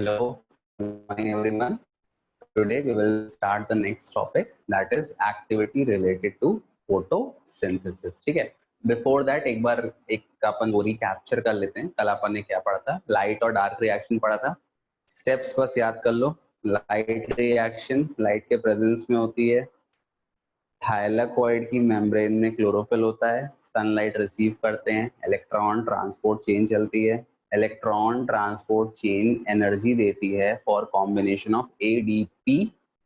Hello, good morning everyone. Today we will start the next topic, that is activity related to photosynthesis. ठीक है, before that एक बार एक अपन वो recapture कर लेते हैं. कल अपन ने क्या पढ़ा था? लाइट और डार्क रिएक्शन पढ़ा था. स्टेप्स बस याद कर लो. लाइट रिएक्शन लाइट के प्रेजेंस में होती है. थाइलाकॉइड की मेम्ब्रेन में क्लोरोफिल होता है. सनलाइट रिसीव करते हैं, इलेक्ट्रॉन ट्रांसपोर्ट चेन चलती है. इलेक्ट्रॉन ट्रांसपोर्ट चेन एनर्जी देती है for combination of ADP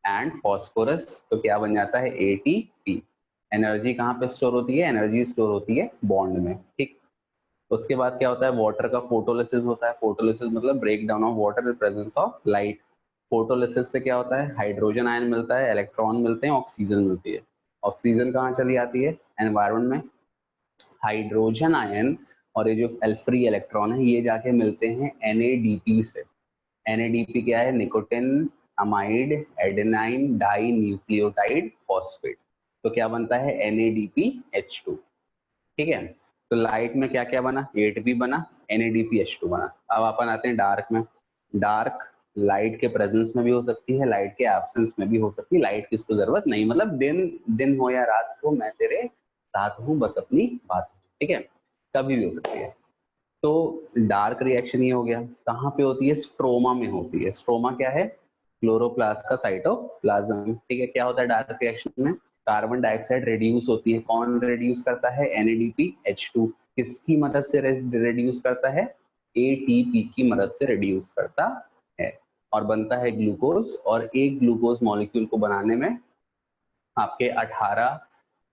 and phosphorus. तो क्या बन जाता है? एटीपी. एनर्जी कहाँ पे स्टोर होती है? एनर्जी स्टोर होती है बॉन्ड में. ठीक. उसके बाद क्या होता है? वाटर का फोटोलिसिस होता है. फोटोलिसिस मतलब break down of water in presence of light. Photolysis से क्या होता है? हाइड्रोजन आयन मिलता है, इलेक्ट्रॉन मिलते हैं, ऑक्सीजन मिलती है. ऑक्सीजन कहाँ चली आती है? एनवायरमेंट में. हाइड्रोजन आयन और ये जो फ्री इलेक्ट्रॉन है ये जाके मिलते हैं NADP से. NADP क्या है? Nicotine amide adenine dinucleotide phosphate. तो क्या बनता है? NADPH2. ठीक है. तो लाइट में क्या क्या बना? ATP बना, NADPH2 बना. अब अपन आते हैं डार्क में. डार्क लाइट के प्रेजेंस में भी हो सकती है, लाइट के एब्सेंस में भी हो सकती है. लाइट की इसको जरूरत नहीं, मतलब दिन हो या रात हो, मैं तेरे साथ हूँ, बस अपनी बात. ठीक है, कभी भी हो सकती है. तो डार्क रिएक्शन ये हो गया. कहाँ पे होती है? स्ट्रोमा में होती है. स्ट्रोमा क्या है? क्लोरोप्लास्ट का साइटोप्लाज्म. ठीक है. क्या होता है डार्क रिएक्शन में? कार्बन डाइऑक्साइड रिड्यूस होती है. कौन रिड्यूस करता है? NADPH2. किसकी मदद से रिड्यूस करता है? ATP की मदद से रिड्यूस करता है और बनता है ग्लूकोज. और एक ग्लूकोज मॉलिक्यूल को बनाने में आपके 18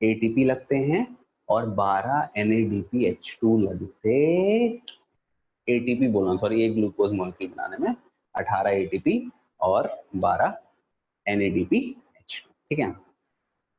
ATP लगते हैं और 12 NADPH2 लगते. ATP बोलना सॉरी, एक ग्लूकोज मॉलिक्यूल बनाने में 18 ATP और 12 NADPH2. ठीक है.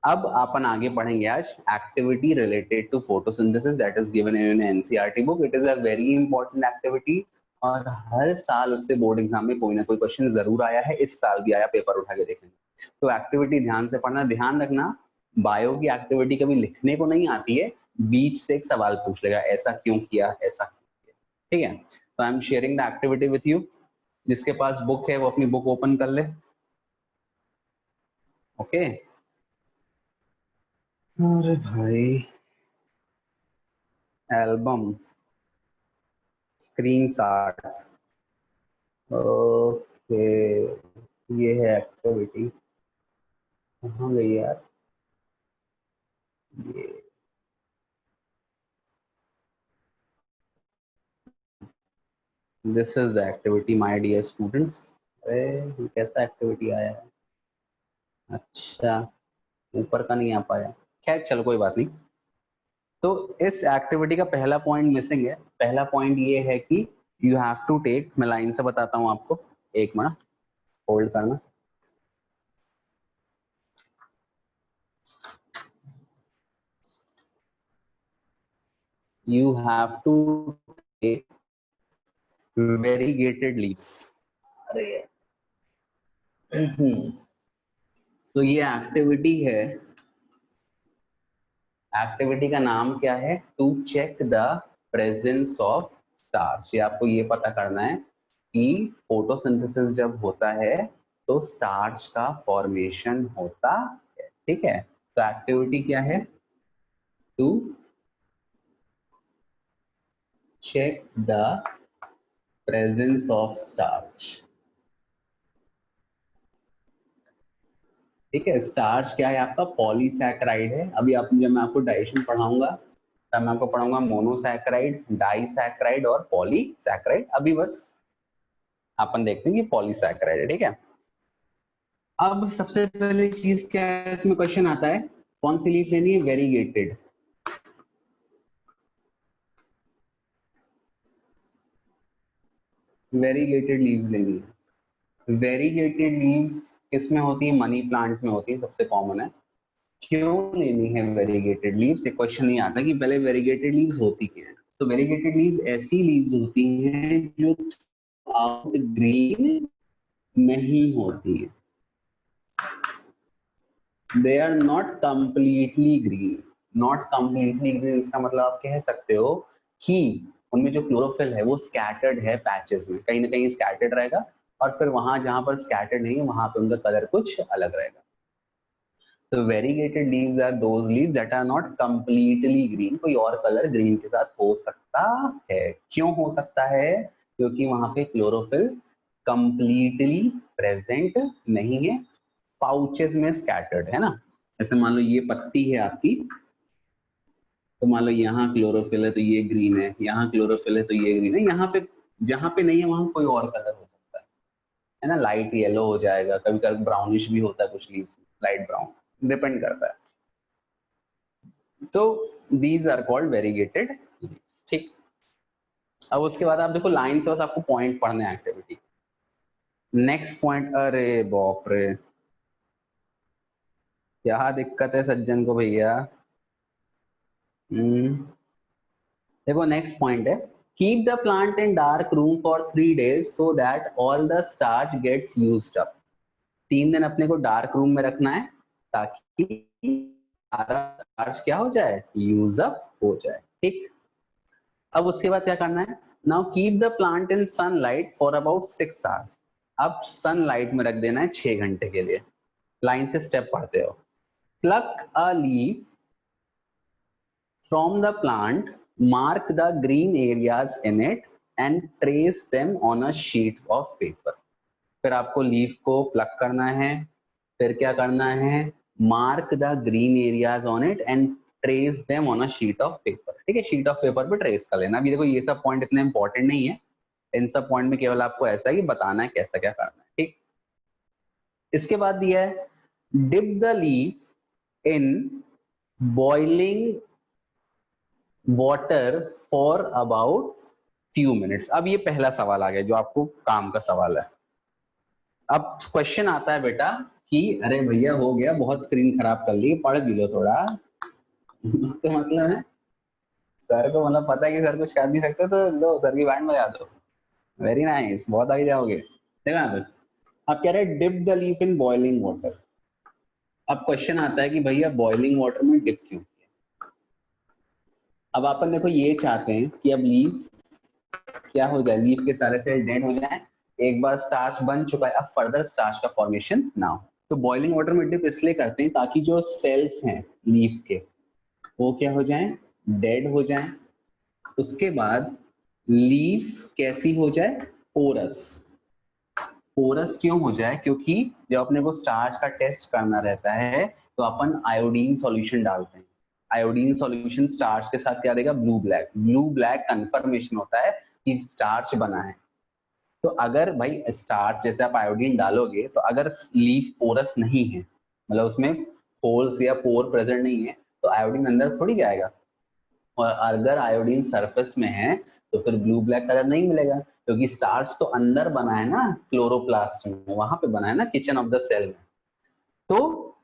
अब अपन आगे पढ़ेंगे आज activity related to photosynthesis that is given in NCERT book. It is a very important activity और हर साल उससे बोर्ड एग्जाम में कोई ना कोई क्वेश्चन जरूर आया है. इस साल भी आया, पेपर उठा के देखेंगे. तो एक्टिविटी ध्यान से पढ़ना. ध्यान रखना, बायो की एक्टिविटी कभी लिखने को नहीं आती है, बीच से एक सवाल पूछ लेगा, ऐसा क्यों किया, ऐसा क्यों किया. ठीक है. तो I am sharing the activity with you. जिसके पास बुक है वो अपनी बुक ओपन कर ले. ओके. अरे भाई, एल्बम स्क्रीनशॉट. ओके, ये है एक्टिविटी. कहाँ गई यार ये? This is the activity my dear students. अरे ये कैसा एक्टिविटी आया है? अच्छा, ऊपर का नहीं आ पाया. खैर चलो कोई बात नहीं. तो इस एक्टिविटी का पहला पॉइंट मिसिंग है. पहला पॉइंट ये है कि यू हैव टू टेक, मैं लाइन से बताता हूँ आपको, एक मिनट होल्ड करना. You have to take variegated leaves. So ये एक्टिविटी है. एक्टिविटी का नाम क्या है? To check the presence of starch. ये आपको ये पता करना है कि फोटोसिंथेसिस जब होता है तो स्टार्च का फॉर्मेशन होता है. ठीक है. तो एक्टिविटी क्या है? To check the presence of starch. ठीक है. स्टार्च क्या है आपका? पॉलीसैकेराइड है. अभी आप जब मैं आपको डाइजेशन पढ़ाऊंगा तब मैं आपको पढ़ाऊंगा मोनोसैकेराइड, डाइसैकेराइड और पॉलीसैकेराइड. अभी बस अपन देखते हैं कि पॉलीसैकेराइड है. ठीक है. अब सबसे पहले चीज क्या है इसमें? क्वेश्चन आता है कौन सी लीफ लेनी है? वेरीगेटेड. वेरीगेटेड लीव्स लेनी है. वेरीगेटेड लीव्स किसमें होती है? मनी प्लांट में होती है, सबसे कॉमन है. क्यों लेनी है वेरीगेटेड लीव्स? एक क्वेश्चन नहीं आता कि पहले वेरीगेटेड लीव्स होती क्या है. तो वेरीगेटेड लीव्स ऐसी लीव्स होती हैं जो ग्रीन नहीं होती है. They are not completely green. Not completely green इसका मतलब आप कह सकते हो कि उनमें जो क्लोरोफिल है वो स्कैटर्ड है पैचेस में, कहीं ना कहीं स्कैटर्ड रहेगा और फिर वहां जहां पर स्कैटर्ड नहीं है वहां पे उनका कलर कुछ अलग रहेगा। तो variegated leaves are those leaves that are not completely green, कोई और कलर ग्रीन के साथ हो सकता है। क्यों हो सकता है? क्योंकि वहां पे क्लोरोफिल कंप्लीटली प्रेजेंट नहीं है, पाउचेस में स्कैटर्ड है ना। जैसे मान लो ये पत्ती है आपकी, तो मान लो यहाँ क्लोरोफिल है तो ये ग्रीन है, यहाँ क्लोरोफिल है तो ये ग्रीन है, यहाँ पे जहां पे नहीं है वहां कोई और कलर हो सकता है ना। लाइट येलो हो जाएगा, कभी कभी ब्राउनिश भी होता है कुछ लीव्स, लाइट ब्राउन, डिपेंड करता है। तो these are called variegated leaves. ठीक, अब उसके बाद आप देखो लाइन से बस आपको पॉइंट पढ़ने हैं एक्टिविटी। नेक्स्ट पॉइंट, अरे बाप रे क्या दिक्कत है सज्जन को भैया। देखो नेक्स्ट पॉइंट है, keep the plant in dark room for 3 days so that all the starch gets used up. 3 दिन अपने को डार्क रूम में रखना है ताकि सारा स्टार्च क्या हो जाए, यूज अप हो जाए। ठीक, अब उसके बाद क्या करना है, now keep the plant in sunlight for about 6 hours। अब सनलाइट में रख देना है 6 घंटे के लिए। लाइन से स्टेप पढ़ते हो। Pluck a leaf from the plant, mark the green areas in it and trace them on a sheet of paper। फिर आपको लीफ को प्लक करना है, फिर क्या करना है, mark the green areas on it and trace them on a sheet of paper. ठीक है, शीट ऑफ पेपर पे ट्रेस कर लेना। अभी देखो ये सब पॉइंट इतने इंपॉर्टेंट नहीं है, इन सब पॉइंट में केवल आपको ऐसा ही बताना है कैसा क्या करना है। ठीक, इसके बाद दिया है dip the leaf in boiling water for about few minutes. अब ये पहला सवाल आ गया जो आपको काम का सवाल है। अब क्वेश्चन आता है बेटा कि अरे भैया हो गया, बहुत स्क्रीन खराब कर ली, पढ़ भी लो थोड़ा। तो मतलब है सर को मतलब पता है कि सर कुछ कर नहीं सकते तो लो सर की बैंड बजा दो। वेरी नाइस, बहुत आगे जाओगे। देखा अब कह रहे dip the leaf in boiling water. अब क्वेश्चन आता है कि भैया बॉइलिंग वाटर में डिप क्यों किया। अब अपन देखो ये चाहते हैं कि अब लीफ क्या हो जाए, लीफ के सारे सेल डेड हो जाए। एक बार स्टार्च बन चुका है, अब फर्दर स्टार्च का फॉर्मेशन ना हो। तो बॉइलिंग वाटर में डिप इसलिए करते हैं ताकि जो सेल्स हैं लीफ के वो क्या हो जाएं, डेड हो जाएं। उसके बाद लीफ कैसी हो जाए, पोरस। पोरस क्यों हो जाए, क्योंकि जब अपने को स्टार्च का टेस्ट करना रहता है तो अपन आयोडीन सॉल्यूशन डालते हैं। आयोडीन सॉल्यूशन स्टार्च के साथ क्या देगा, blue black. Blue black confirmation होता है कि स्टार्च बना है। तो अगर भाई स्टार्च जैसे आप आयोडीन डालोगे तो अगर लीफ पोरस नहीं है, मतलब उसमें होल्स या पोर प्रेजेंट नहीं है, तो आयोडीन अंदर थोड़ी जाएगा। और अगर आयोडीन सरफेस में है तो फिर ब्लू ब्लैक कलर नहीं मिलेगा, क्योंकि स्टार्च तो अंदर बना है ना, क्लोरोप्लास्ट में, वहां पे बना है ना, किचन ऑफ द सेल में। तो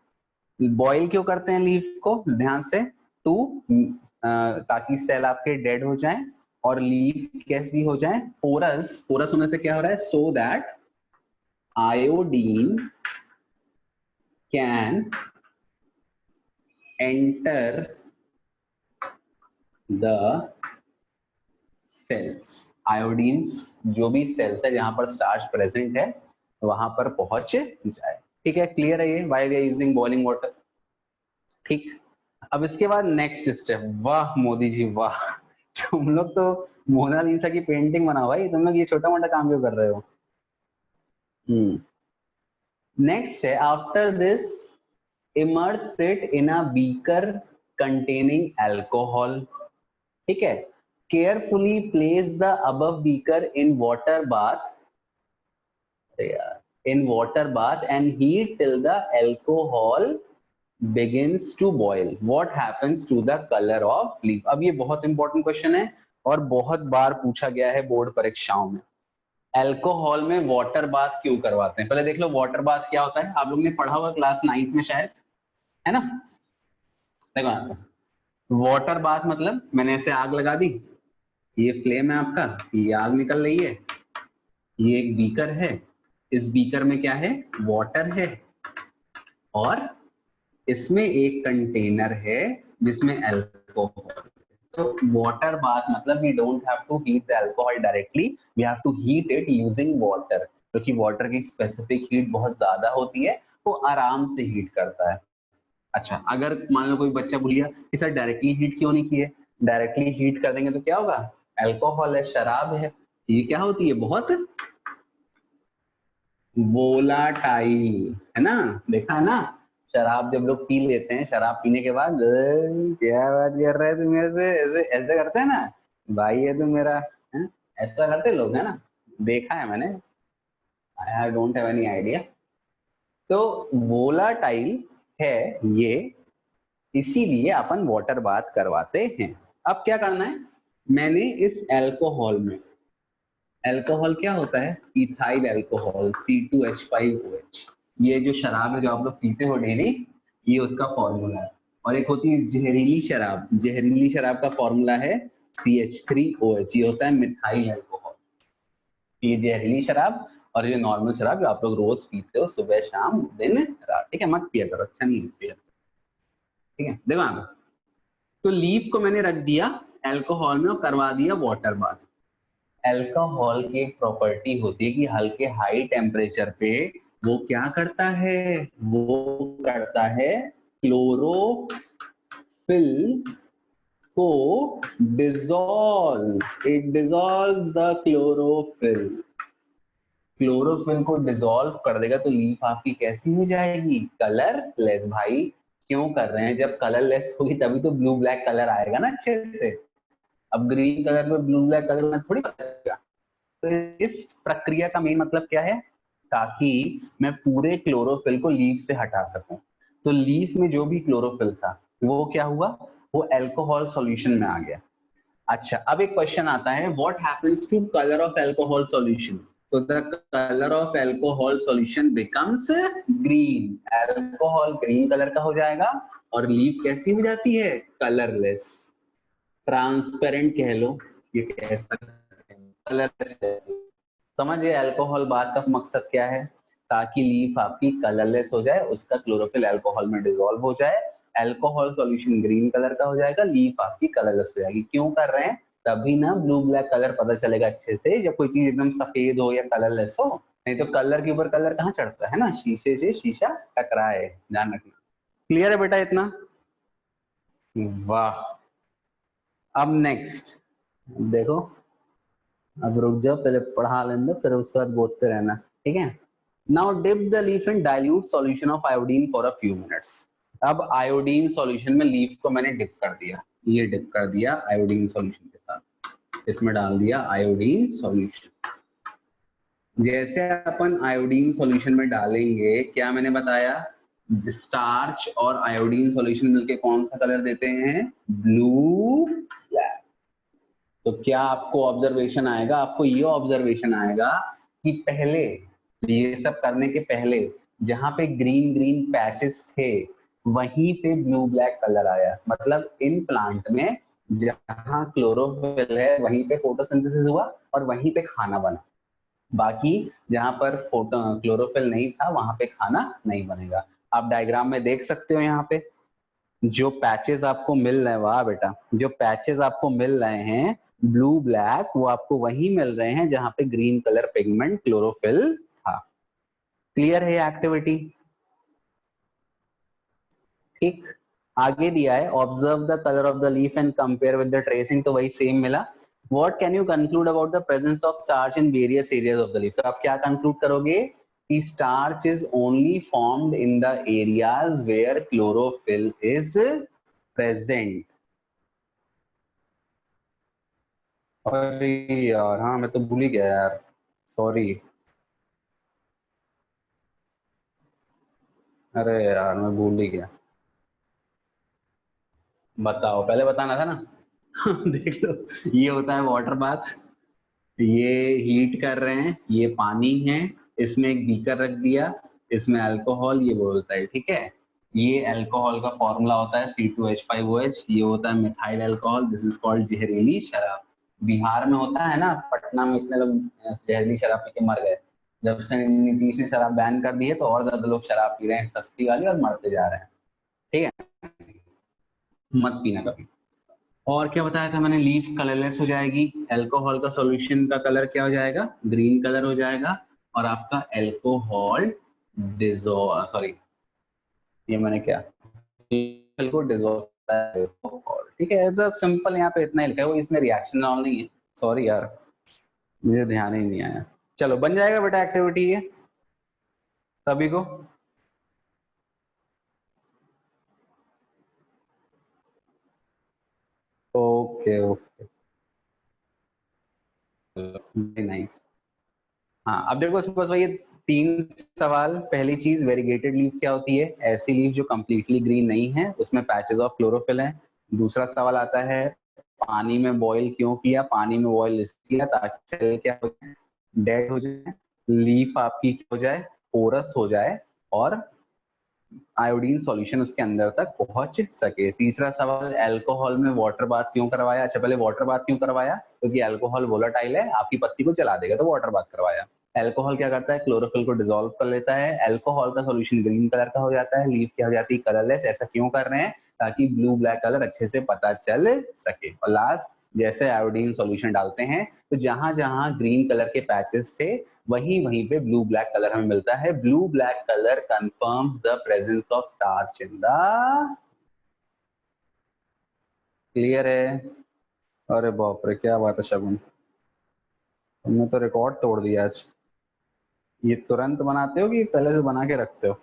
बॉईल क्यों करते हैं लीफ को, ध्यान से, टू ताकि सेल आपके डेड हो जाए और लीफ कैसी हो जाए, पोरस। पोरस होने से क्या हो रहा है, so that iodine can enter the cells. Iodine जो भी सेल्स है जहां पर स्टार्च प्रेजेंट है वहां पर पहुंच जाए। ठीक है, क्लियर है ये, why we are using boiling water. ठीक, अब इसके बाद नेक्स्ट स्टेप, वाह मोदी जी वाह, तुम लोग तो मोनालिसा की पेंटिंग बनाओ भाई, तुम लोग ये छोटा मोटा काम क्यों कर रहे हो। नेक्स्ट है, after this immerse it in a beaker containing alcohol. ठीक है, carefully place the above beaker in water bath, in water bath and heat till the alcohol begins to boil. What happens to the color of leaf? अब ये बहुत important question है और बहुत बार पूछा गया है बोर्ड परीक्षाओं में। अल्कोहल में वाटर बाथ क्यों करवाते हैं, पहले देख लो वाटर बाथ क्या होता है। आप लोग ने पढ़ा होगा क्लास 9th में शायद, है ना। देखो वाटर बाथ मतलब मैंने ऐसे आग लगा दी, ये फ्लेम है आपका, ये आग निकल रही है, ये एक बीकर है, इस बीकर में क्या है, वाटर है, और इसमें एक कंटेनर है जिसमें अल्कोहल। तो वाटर बाथ मतलब we don't have to heat the alcohol directly, we have to heat it using water. क्योंकि वाटर की स्पेसिफिक हीट बहुत ज्यादा होती है, वो आराम से हीट करता है। अच्छा, अगर मान लो कोई बच्चा बोल गया कि सर डायरेक्टली हीट क्यों नहीं किए, डायरेक्टली हीट कर देंगे तो क्या होगा, अल्कोहल है, शराब है, ये क्या होती है, बहुत वोलाटाइल है ना। देखा है ना, शराब जब लोग पी लेते हैं, शराब पीने के बाद क्या बात कर रहे थे मेरे से, ऐसे ऐसे करते हैं ना, भाई है तू मेरा, है? ऐसा करते लोग, है ना, देखा है मैंने, I don't have any idea. तो वोलाटाइल है ये, इसीलिए अपन वाटर बाथ करवाते हैं। अब क्या करना है, मैंने इस अल्कोहल में, अल्कोहल क्या होता है, इथाइल अल्कोहल C2H5OH, ये जो शराब है जो आप लोग पीते हो डेली, ये उसका फॉर्मूला है। और एक होती है जहरीली शराब, जहरीली शराब का फॉर्मूला है CH3OH, ये होता है मिथाइल अल्कोहल। ये जहरीली शराब और ये नॉर्मल शराब जो आप लोग रोज पीते हो सुबह शाम दिन रात, ठीक है, मत पिया करो, अच्छा नहीं है सेहत, ठीक है। देखो यहाँ पे, तो लीफ को मैंने रख दिया अल्कोहल में और करवा दिया वाटर बाथ। अल्कोहल की एक प्रॉपर्टी होती है कि हल्के हाई टेम्परेचर पे वो क्या करता है, वो करता है क्लोरोफिल को dissolve, it dissolves the chlorophyll, chlorophyll को डिसॉल्व कर देगा तो लीफ आपकी कैसी हो जाएगी, कलरलेस। भाई क्यों कर रहे हैं, जब कलरलेस होगी तभी तो ब्लू ब्लैक कलर आएगा ना अच्छे से। अब ग्रीन कलर में ब्लू ब्लैक कलर में थोड़ी पता चलेगा। तो इस प्रक्रिया का मेन मतलब क्या है, ताकि मैं पूरे क्लोरोफिल को लीफ से हटा सकूं। तो लीफ में जो भी क्लोरोफिल था वो क्या हुआ, वो अल्कोहल सॉल्यूशन में आ गया। अच्छा, अब एक क्वेश्चन आता है, what happens to colour of alcohol solution, तो the colour of alcohol solution becomes green, alcohol green colour का हो जाएगा और लीफ कैसी हो जाती है, कलरलेस, ट्रांसपेरेंट कह लो, ये कह सकते हैं, कलरलेस। समझिए अल्कोहल बात का मकसद क्या है, ताकि लीफ आपकी कलरलेस हो जाए, उसका क्लोरोफिल अल्कोहल में डिसॉल्व हो जाए, अल्कोहल सॉल्यूशन ग्रीन कलर का हो जाएगा, लीफ आपकी कलरलेस हो जाएगी। क्यों कर रहे हैं, तभी ना ब्लू ब्लैक कलर पता चलेगा अच्छे से, जब कोई चीज एकदम सफेद हो या कलरलेस हो, नहीं तो कलर के ऊपर कलर कहाँ चढ़ता है ना, शीशे से शीशा टकराए, ध्यान रखना। क्लियर है बेटा इतना, वाह। अब नेक्स्ट देखो, अब रुक जाओ, पहले पढ़ा लेने दो, फिर उसके बाद बोलते रहना, ठीक है। Now dip the leaf in dilute solution of iodine for a few minutes. अब आयोडीन सॉल्यूशन में लीफ को मैंने डिप कर दिया, ये डिप कर दिया आयोडीन सॉल्यूशन के साथ, इसमें डाल दिया आयोडीन सॉल्यूशन। जैसे अपन आयोडीन सॉल्यूशन में डालेंगे, क्या मैंने बताया, स्टार्च और आयोडीन सॉल्यूशन मिलके कौन सा कलर देते हैं, ब्लू ब्लैक। तो क्या आपको ऑब्जर्वेशन आएगा, आपको ये ऑब्जर्वेशन आएगा कि पहले, ये सब करने के पहले जहां पे ग्रीन ग्रीन पैचेस थे वहीं पे ब्लू ब्लैक कलर आया, मतलब इन प्लांट में जहां क्लोरोफिल है वहीं पे फोटोसिंथेसिस हुआ और वहीं पे खाना बना। बाकी जहां पर फोटो क्लोरोफिल नहीं था वहां पे खाना नहीं बनेगा। आप डायग्राम में देख सकते हो, यहाँ पे जो पैचेस आपको मिल रहे हैं, वाह बेटा, जो पैचेस आपको मिल रहे हैं ब्लू ब्लैक, वो आपको वही मिल रहे हैं जहां पे ग्रीन कलर पिगमेंट क्लोरोफिल था। क्लियर है एक्टिविटी, ठीक। आगे दिया है, observe the colour of the leaf and compare with the tracing, तो वही सेम मिला। What can you conclude about the presence of starch in various areas of the leaf, तो आप क्या कंक्लूड करोगे कि starch is only formed in the areas where chlorophyll is present. अरे यार हाँ, मैं तो भूल ही गया यार, सॉरी, अरे यार मैं भूल ही गया, बताओ, पहले बताना था ना। देख लो, ये होता है वाटर बाथ, ये हीट कर रहे हैं, ये पानी है, इसमें एक बीकर रख दिया, इसमें अल्कोहल, ये बोलता है, ठीक है। ये अल्कोहल का फॉर्मूला होता है C2H5OH, ये होता है methyl alcohol, this is called जहरीली शराब। बिहार में होता है ना, पटना में इतने लोग जहरीली शराब पी के मर गए, जब से नीतीश ने शराब बैन कर दी है तो और ज्यादा लोग शराब पी रहे हैं सस्ती वाली और मरते जा रहे हैं, ठीक है, मत पीना कभी। और क्या बताया था मैंने, लीफ कलरलेस हो जाएगी, अल्कोहल का सॉल्यूशन का कलर क्या हो जाएगा, ग्रीन कलर हो जाएगा, और आपका एल्कोहल डिजोल्व, सॉरी ये मैंने क्या, को डिजोल्व करता है alcohol, ठीक है। तो सिंपल यहाँ पे इतना ही लिखा है, वो इसमें रिएक्शन ऑल नहीं है। सॉरी यार, मुझे ध्यान ही नहीं आया। चलो बन जाएगा बेटा एक्टिविटी ये सभी को। Okay okay, nice. हाँ अब देखो इसमें बस वही 3 सवाल। पहली चीज, वेरीगेटेड लीफ क्या होती है? ऐसी लीफ जो कंप्लीटली ग्रीन नहीं है, उसमें पैचेस ऑफ क्लोरोफिल है। दूसरा सवाल आता है, पानी में बॉईल क्यों किया? पानी में बॉईल इसलिए किया ताकि सेल क्या हो जाए, डेड हो जाए, लीफ आपकी क्या हो जाए, पोरस हो जाए, और आयोडीन सॉल्यूशन उसके अंदर तक पहुंच सके। तीसरा सवाल, अल्कोहल में वाटर बाथ क्यों करवाया? अच्छा पहले वाटर बाथ क्यों करवाया? क्योंकि अल्कोहल वोलेटाइल है, आपकी पत्ती को जला देगा, तो वाटर बाथ करवाया। अल्कोहल क्या करता है? क्लोरोफिल को डिसॉल्व कर लेता है, अल्कोहल का सॉल्यूशन ग्रीन कलर का हो जाता है, लीफ क्या हो जाती है, कलरलेस। ऐसा क्यों कर रहे हैं? ताकि ब्लू ब्लैक कलर अच्छे से पता चल सके। और लास्ट, जैसे आयोडीन सॉल्यूशन डालते हैं तो जहां जहां ग्रीन कलर के पैचेस थे वहीं वहीं पे ब्लू ब्लैक कलर हमें मिलता है। Blue black colour confirms the presence of starch in the, clear है? अरे बाप रे, क्या बात है शगुन, तुमने तो रिकॉर्ड तोड़ दिया आज। ये तुरंत बनाते हो कि पहले से बना के रखते हो?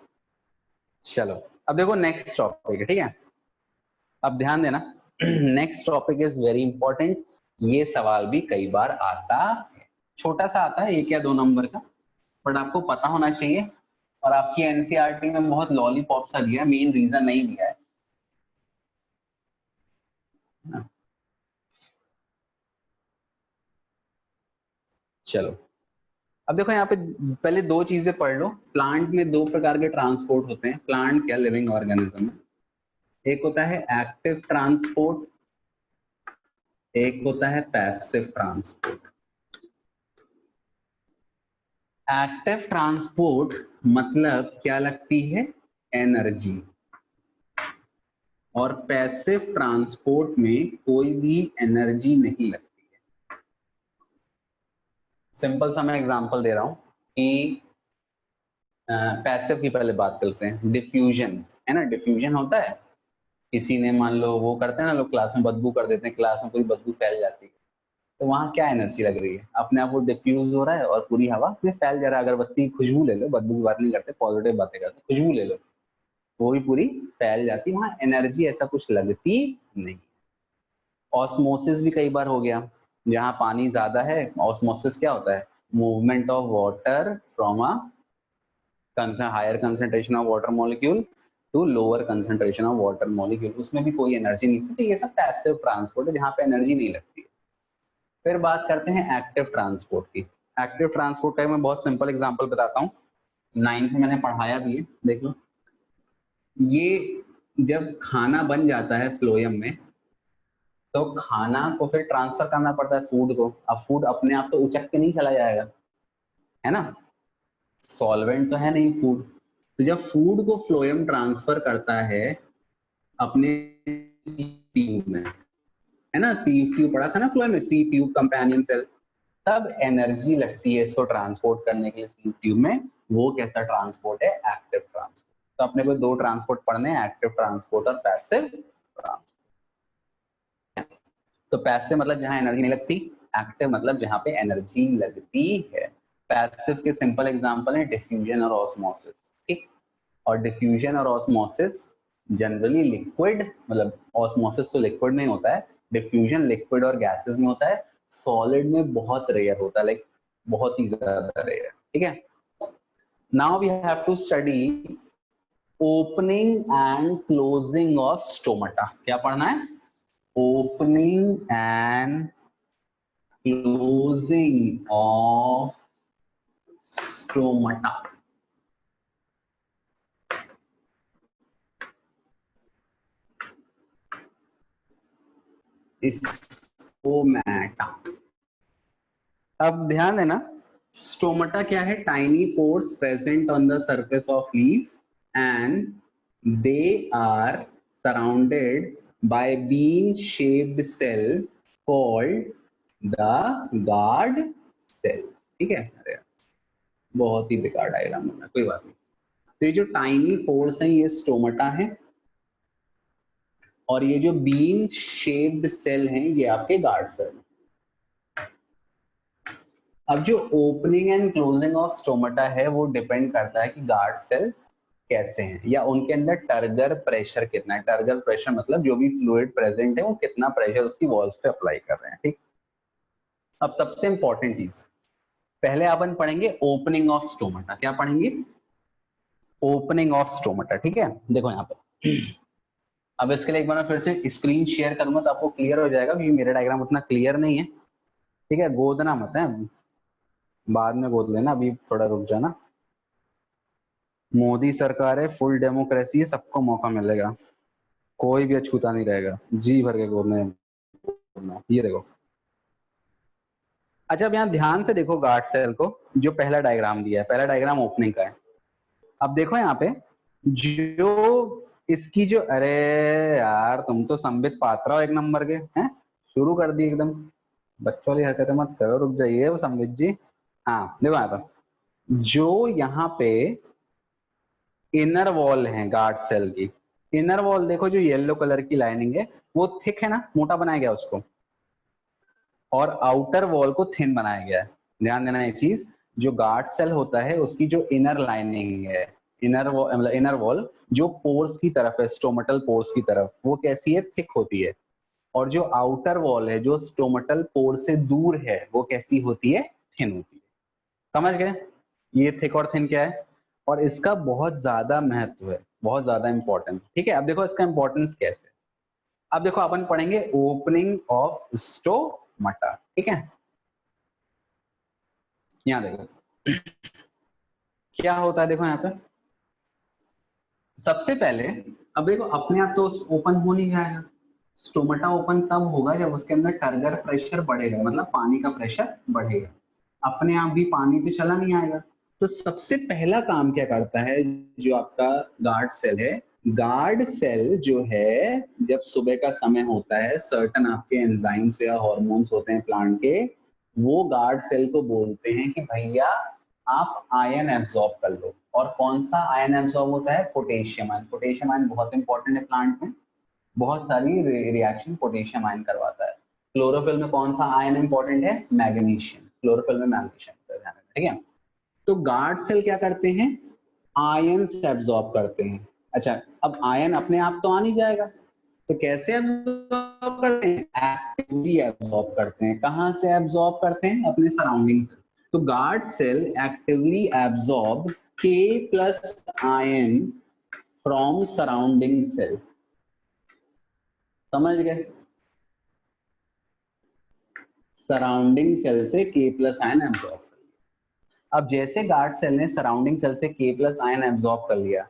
चलो अब देखो नेक्स्ट टॉपिक है, ठीक है। अब ध्यान देना, next topic is very important. ये सवाल भी कई बार आता है, छोटा सा आता है 1 या 2 नंबर का, बट आपको पता होना चाहिए। और आपकी एनसीईआरटी में बहुत लॉलीपॉप सा दिया है, मेन रीजन नहीं दिया है ना। चलो अब देखो यहाँ पे पहले 2 चीजें पढ़ लो। प्लांट में 2 प्रकार के ट्रांसपोर्ट होते हैं। प्लांट क्या, लिविंग ऑर्गेनिज्म में। एक होता है एक्टिव ट्रांसपोर्ट, एक होता है पैसिव ट्रांसपोर्ट। एक्टिव ट्रांसपोर्ट मतलब क्या लगती है, एनर्जी। और पैसिव ट्रांसपोर्ट में कोई भी एनर्जी नहीं लगती है। सिंपल सा मैं एग्जांपल दे रहा हूं कि पैसिव की पहले बात करते हैं। डिफ्यूजन है ना, डिफ्यूजन होता है, किसी ने मान लो वो करते हैं ना लोग, क्लास में बदबू कर देते हैं, क्लास में पूरी बदबू फैल जाती है, तो वहां क्या एनर्जी लग रही है? अपने आप वो डिफ्यूज हो रहा है और पूरी हवा में फैल जा रहा है। अगरबत्ती की खुशबू ले लो, बदबू की बात नहीं करते, पॉजिटिव बातें करते, खुशबू ले लो, वो भी पूरी फैल जाती है, वहां एनर्जी ऐसा कुछ लगती नहीं। ऑस्मोसिस भी कई बार हो गया, जहां पानी ज्यादा है, ऑस्मोसिस क्या होता है, movement of water from a higher concentration of water molecule to lower concentration of water molecule, उसमें भी कोई एनर्जी नहीं होती। ये सब पैसिव ट्रांसपोर्ट है, जहां पे एनर्जी नहीं लगती है। फिर बात करते हैं एक्टिव ट्रांसपोर्ट की। एक्टिव ट्रांसपोर्ट का मैं बहुत सिंपल एग्जांपल बताता हूँ, 9th में मैंने पढ़ाया भी है, देख लो। ये जब खाना बन जाता है फ्लोएम में, तो खाना को फिर ट्रांसफर करना पड़ता है फूड को। अब फूड अपने आप तो उचक के नहीं चला जाएगा, है ना, सॉल्वेंट तो है नहीं फूड। तो जब फूड को फ्लोएम ट्रांसफर करता है अपने ट्यूब में, है ना, सी ट्यूब पढ़ा था ना फ्लोएम में, सी ट्यूब कंपेनियन सेल, तब एनर्जी लगती है इसको ट्रांसपोर्ट करने के लिए सी ट्यूब में। वो कैसा ट्रांसपोर्ट है, एक्टिव ट्रांसपोर्ट। तो अपने को 2 ट्रांसपोर्ट पढ़ने हैं, एक्टिव ट्रांसपोर्ट और पैसिव ट्रांसपोर्ट। तो पैसिव मतलब जहां एनर्जी नहीं लगती, एक्टिव मतलब जहां पे एनर्जी लगती है। पैसिव के सिंपल एग्जांपल है डिफ्यूजन और ऑस्मोसिस, ठीक। और डिफ्यूजन और ऑस्मोसिस जनरली लिक्विड, मतलब ऑस्मोसिस तो लिक्विड में होता है, डिफ्यूजन लिक्विड और गैसेस में होता है, सॉलिड में बहुत रेयर होता है, लाइक बहुत ही ज्यादा रेयर, ठीक है। Now we have to study opening and closing of stomata. क्या पढ़ना है? Opening and closing of stomata. Stomata. अब ध्यान देना, स्टोमाटा क्या है, tiny pores present on the surface of leaf and they are surrounded by bean shaped cell called the guard cells, ठीक है। बहुत ही बेकार डायग्राम बना, कोई बात नहीं। तो ये जो टाइनी पोर्स हैं ये स्टोमेटा है, और ये जो बीन शेप्ड सेल हैं ये आपके गार्ड सेल। अब जो opening and closing of stomata है वो डिपेंड करता है कि गार्ड सेल कैसे हैं, या उनके अंदर टर्गर प्रेशर कितना है। टर्गर प्रेशर मतलब जो भी फ्लूइड प्रेजेंट है वो कितना प्रेशर उसकी वॉल्स पे अप्लाई कर रहे हैं, ठीक। अब सबसे इंपॉर्टेंट चीज, पहले अपन पढ़ेंगे ओपनिंग ऑफ स्टोमेटा। क्या पढ़ेंगे? ओपनिंग ऑफ स्टोमेटा, ठीक है। देखो यहाँ पे, अब इसके लिए एक बार मैं फिर से स्क्रीन शेयर करूंगा तो आपको क्लियर हो जाएगा, क्योंकि मेरा डायग्राम उतना क्लियर नहीं है, ठीक है। गोदना मत है, बाद में गोद लेना, अभी थोड़ा रुक जाना। मोदी सरकार है, फुल डेमोक्रेसी है, सबको मौका मिलेगा, कोई भी अछूता नहीं रहेगा, जी भर के गोदने। ये देखो, अच्छा अब यहाँ ध्यान से देखो गार्ड सेल को, जो पहला डायग्राम दिया है, पहला डायग्राम ओपनिंग का है। अब देखो यहाँ पे जो इसकी जो, अरे यार तुम तो संबित पात्रा हो एक नंबर के हैं, शुरू कर दी एकदम, बच्चों वाली हरकतें मत करो, रुक जाइए वो संबित जी। हाँ देखो यहाँ पे, जो यहाँ पे इनर वॉल है गार्ड सेल की, इनर वॉल देखो, जो येलो कलर की लाइनिंग है वो थिक है ना, मोटा बनाया गया उसको, और आउटर वॉल को थिन बनाया गया है। ध्यान देना एक चीज, जो गार्ड सेल होता है उसकी जो इनर लाइनिंग है, इनर वॉल मतलब इनर वॉल जो पोर्स की तरफ है, स्टोमेटल पोर्स की तरफ, वो कैसी है? थिक होती है। और जो आउटर वॉल है जो स्टोमेटल पोर से दूर है वो कैसी होती है? थिन होती है। समझ गए? ये थिक और थिन क्या है, और इसका बहुत ज्यादा महत्व है, बहुत ज्यादा इंपॉर्टेंस, ठीक है। अब देखो इसका इंपॉर्टेंस कैसे, अब देखो अपन पढ़ेंगे ओपनिंग ऑफ स्टोमेटा, ठीक है। यहाँ देखो क्या होता है, देखो यहाँ पे सबसे पहले, अब देखो अपने आप तो ओपन हो नहीं जाएगा, स्टोमेटा ओपन तब होगा जब उसके अंदर टर्गर प्रेशर बढ़ेगा, मतलब पानी का प्रेशर बढ़ेगा। अपने आप भी पानी तो चला नहीं आएगा। तो सबसे पहला काम क्या करता है जो आपका गार्ड सेल है, गार्ड सेल जो है जब सुबह का समय होता है, सर्टन आपके एंजाइम्स या हार्मोन्स होते हैं प्लांट के, वो गार्ड सेल को बोलते हैं कि भैया आप आयन एब्जॉर्ब कर लो। और कौन सा आयन एब्जॉर्ब होता है? Potassium ion. पोटेशियम आयन बहुत इंपॉर्टेंट है प्लांट में, बहुत सारी रिएक्शन पोटेशियम आयन करवाता है। क्लोरोफिल में कौन सा आयन इंपॉर्टेंट है? मैग्नीशियम। क्लोरोफिल में मैग्नीशियम, ठीक है। तो गार्ड सेल क्या करते हैं? आयन से एब्जॉर्ब करते हैं। अच्छा अब आयन अपने आप तो आ नहीं जाएगा, तो कैसे एब्जॉर्ब करते हैं? एक्टिवली एब्जॉर्ब करते हैं। कहां से एब्जॉर्ब करते हैं? अपने सराउंडिंग से। तो guard cell actively absorb K plus ion from surrounding cell. समझ गए? सराउंडिंग सेल से K प्लस आयन एब्जॉर्ब। अब जैसे गार्ड सेल ने सराउंडिंग सेल से K प्लस आयन एब्जॉर्ब कर लिया,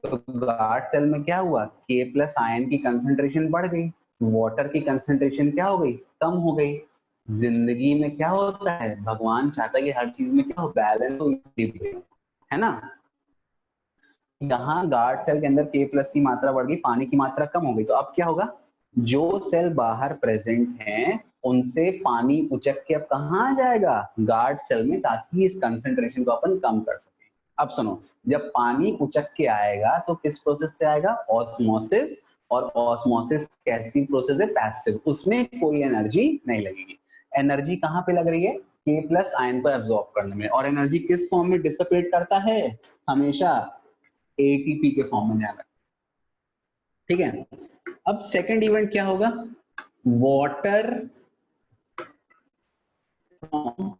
तो गार्ड सेल में क्या हुआ? K प्लस आयन की कंसंट्रेशन बढ़ गई, वाटर की कंसंट्रेशन क्या हो गई? कम हो गई। जिंदगी में क्या होता है, भगवान चाहता है कि हर चीज में क्या हो? बैलेंस हो, है ना। यहाँ गार्ड सेल के अंदर K प्लस की मात्रा बढ़ गई, पानी की मात्रा कम हो गई, तो अब क्या होगा? जो सेल बाहर प्रेजेंट हैं उनसे पानी उचक के अब कहाँ जाएगा? गार्ड सेल में, ताकि इस कंसंट्रेशन को अपन कम कर सके। अब सुनो, जब पानी उचक के आएगा तो किस प्रोसेस से आएगा? ऑस्मोसिस। और ऑस्मोसिस कैसी प्रोसेस है? पैसिव, उसमें कोई एनर्जी नहीं लगेगी। एनर्जी कहाँ पे लग रही है? K प्लस आयन को एब्जॉर्ब करने में। और एनर्जी किस फॉर्म में डिसिपेट करता है? हमेशा एटीपी के फॉर्म में, ध्यान रखना, ठीक है। अब सेकंड इवेंट क्या होगा? वाटर फ्रॉम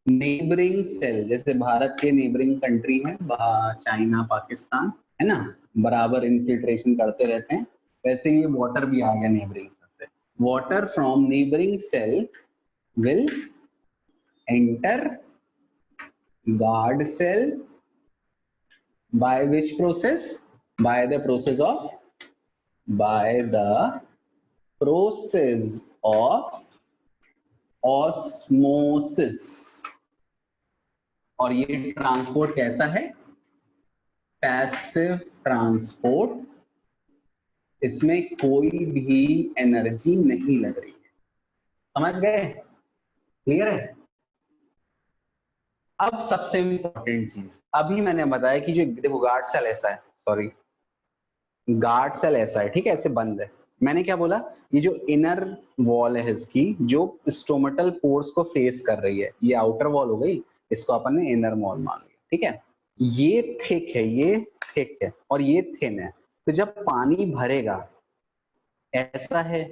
नेबरिंग सेल, जैसे भारत के नेबरिंग कंट्री है चाइना, पाकिस्तान, है ना, बराबर इन्फिल्ट्रेशन करते रहते हैं, वैसे ये वाटर भी आ गया नेबरिंग सेल से। Water from neighbouring cell will enter guard cell by which process? by the process of by the process of osmosis। और ये ट्रांसपोर्ट कैसा है? पैसिव ट्रांसपोर्ट, इसमें कोई भी एनर्जी नहीं लग रही है। समझ गए? क्लियर है? अब सबसे इंपॉर्टेंट चीज, अभी मैंने बताया कि जो देखो गार्ड सेल ऐसा है, सॉरी गार्ड सेल ऐसा है, ठीक है, ऐसे बंद है। मैंने क्या बोला, ये जो इनर वॉल है इसकी, जो स्टोमेटल पोर्स को फेस कर रही है, ये आउटर वॉल हो गई, इसको अपन ने इनर वॉल मान लिया, ठीक है। ये थिक है, ये थिक है और ये थिन है। तो जब पानी भरेगा ऐसा है,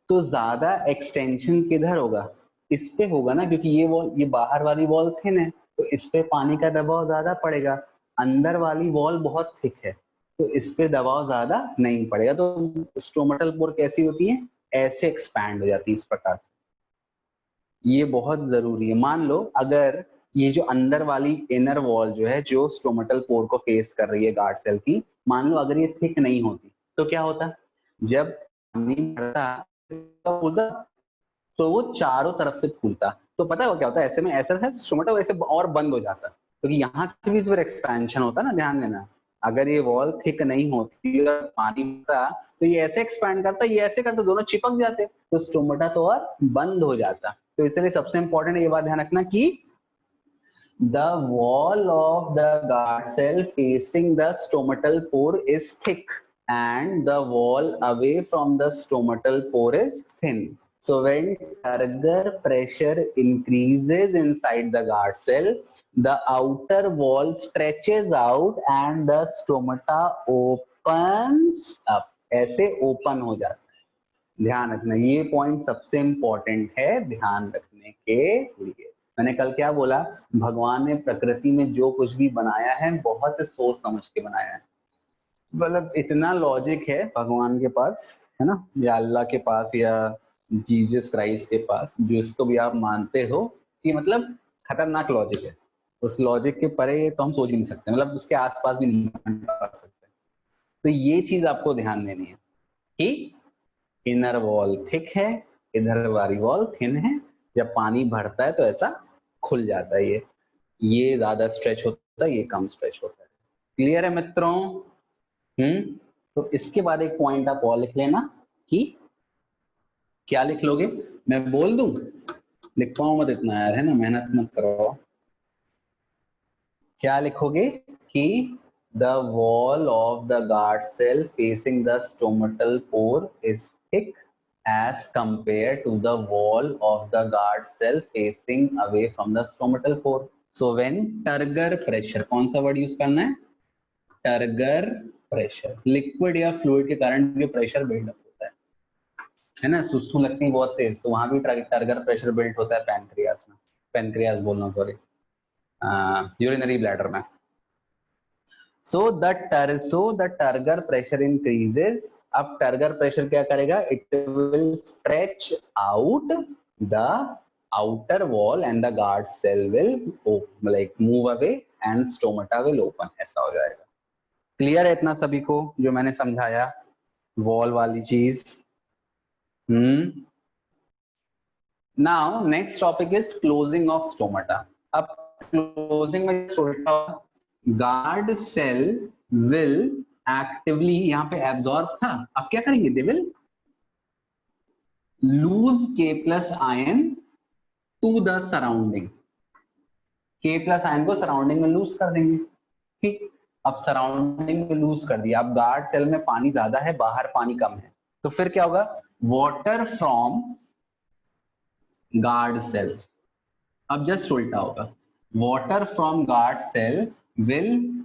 तो ज्यादा एक्सटेंशन किधर होगा, इस पे होगा ना, क्योंकि ये वॉल, ये बाहर वाली वॉल थिन है, तो इस पे पानी का दबाव ज्यादा पड़ेगा। अंदर वाली वॉल बहुत थिक है, तो इस पे दबाव ज्यादा नहीं पड़ेगा। तो स्टोमेटल पोर कैसी होती है, ऐसे एक्सपैंड हो जाती है इस प्रकार से। ये बहुत जरूरी है। मान लो अगर ये जो अंदर वाली इनर वॉल जो है, जो स्टोमेटल पोर को फेस कर रही है गार्ड सेल की, मान लो अगर ये थिक नहीं होती, तो क्या होता, जब पानी भरता तो वो चारों तरफ से फूलता। तो पता है वो क्या होता है, ऐसे में ऐसा है स्टोमेटा वैसे और बंद हो जाता, क्योंकि तो यहाँ से भी फिर एक्सपेंशन होता ना, ध्यान देना। अगर ये वॉल थिक नहीं होती और पानी होता, तो ये ऐसे एक्सपैंड करता, ये ऐसे करता, दोनों चिपक जाते, तो स्टोमेटा तो और बंद हो जाता। तो इसलिए सबसे इंपॉर्टेंट ये बात ध्यान रखना कि the wall of the guard cell facing the stomatal pore is thick and the wall away from the stomatal pore is thin. So when turgor pressure increases inside the guard cell, the outer wall stretches out and the stomata opens up. ऐसे open हो जाता है। ध्यान रखना, ये point सबसे important है ध्यान रखने के लिए। मैंने कल क्या बोला, भगवान ने प्रकृति में जो कुछ भी बनाया है बहुत सोच समझ के बनाया है। मतलब इतना लॉजिक है भगवान के पास, है ना, या अल्लाह के पास, या जीसस क्राइस्ट के पास, जो इसको भी आप मानते हो कि मतलब खतरनाक लॉजिक है। उस लॉजिक के परे तो हम सोच ही नहीं सकते, मतलब उसके आसपास भी नहीं कर सकते। तो ये चीज आपको ध्यान देनी है कि इनर वॉल थिक है, इधर वाली वॉल थिन है। जब पानी भरता है तो ऐसा खुल जाता है, ये ज्यादा स्ट्रेच होता है, ये कम स्ट्रेच होता है। क्लियर है मित्रों? तो इसके बाद एक पॉइंट आप और लिख लेना कि क्या लिख लोगे, मैं बोल दूं, लिख पाऊं मत इतना यार, है ना, मेहनत मत करो। क्या लिखोगे कि the wall of the guard cell facing the stomatal pore is thick as compared to the wall of the guard cell facing away from the stomatal pore. So when turgor pressure, कौन सा word use करना है, turgor pressure, liquid या fluid के कारण जो pressure buildup होता है ना, सुसु लगती है बहुत तेज, तो वहां भी टर्गर प्रेशर बिल्ड होता है पैनक्रियास में, पैनक्रियास बोलना सॉरी, यूरिनरी ब्लैडर में। So the turgor pressure increases. अब टर्गर प्रेशर क्या करेगा, it will stretch out the outer wall and the guard cell will like move away and stomata will open, ऐसा हो जाएगा। Clear है इतना सभी को जो मैंने समझाया, वॉल वाली चीज? Now next topic is closing of stomata. अब क्लोजिंग में गार्ड सेल विल एक्टिवली, यहाँ पे एब्जॉर्ब था, अब क्या करेंगे, they will lose K plus ion to the surrounding, K plus ion को सराउंडिंग में लूज कर देंगे, ठीक। अब सराउंडिंग में लूज कर दिया, अब गार्ड सेल में पानी ज्यादा है, बाहर पानी कम है, तो फिर क्या होगा, वाटर फ्रॉम गार्ड सेल, अब जस्ट उल्टा होगा, water from guard cell will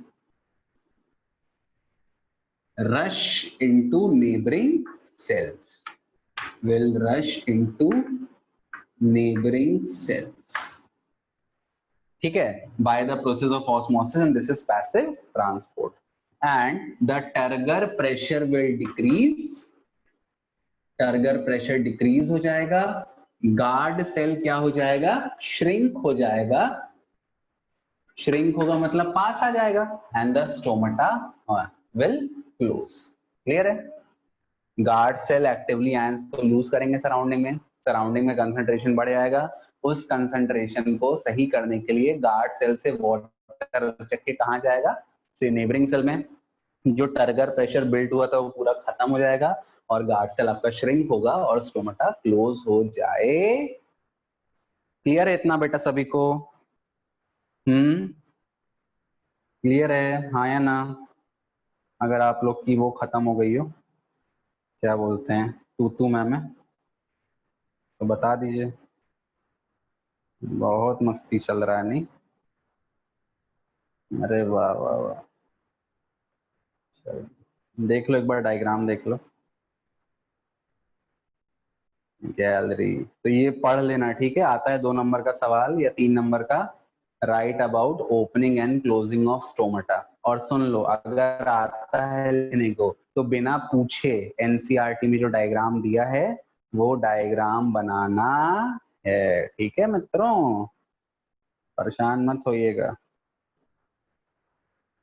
rush into neighboring cells, will rush into neighboring cells, ठीक है, by the process of osmosis, and this is passive transport, and the turgor pressure will decrease, turgor pressure decrease हो जाएगा, guard cell क्या हो जाएगा, shrink हो जाएगा, shrink होगा मतलब पास आ जाएगा, and the stomata will close. Clear है? गार्ड सेल एक्टिवली आयंस को लूज करेंगे सराउंडिंग में, सराउंडिंग में कंसंट्रेशन बढ़ जाएगा, उस कंसंट्रेशन को सही करने के लिए गार्ड सेल से वाटर चक के कहां जाएगा, से नेबरिंग सेल में, जो टर्गर प्रेशर बिल्ड हुआ था वो पूरा खत्म हो जाएगा और गार्ड सेल आपका श्रिंक होगा और स्टोमाटा क्लोज हो जाए। क्लियर है इतना बेटा सभी को? क्लियर है, हाँ या ना? अगर आप लोग की वो खत्म हो गई हो, क्या बोलते हैं, तू मैम है, तो बता दीजिए। बहुत मस्ती चल रहा है नहीं? अरे वाह वाह वाह, चलो देख लो एक बार डायग्राम देख लो। गैलरी, तो ये पढ़ लेना, ठीक है? आता है 2 नंबर का सवाल या 3 नंबर का, right about opening and closing of stomata. और सुन लो, अगर आता है लिखने को तो बिना पूछे एनसीईआरटी में जो डायग्राम दिया है वो डायग्राम बनाना है, ठीक है मित्रों? परेशान मत होइएगा।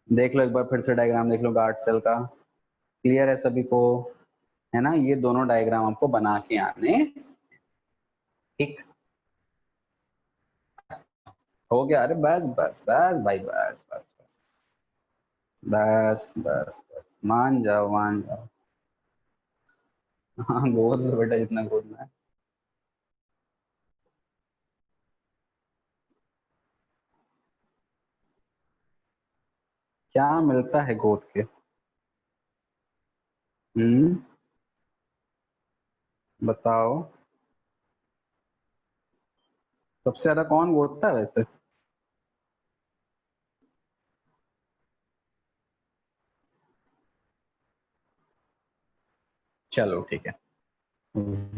देख लो एक बार फिर से डायग्राम देख लो गार्ड सेल का, क्लियर है सभी को? है ना? ये दोनों डायग्राम आपको बना के आने, ठीक? हो गया? अरे बस बस बस भाई, बस बस बस बस बस बस, मान जाओ मान जाओ। हाँ गोद लो बेटा, जितना गोदना है। क्या मिलता है गोद के? हम्म, बताओ। सबसे ज्यादा कौन गोदता है वैसे? चलो ठीक है।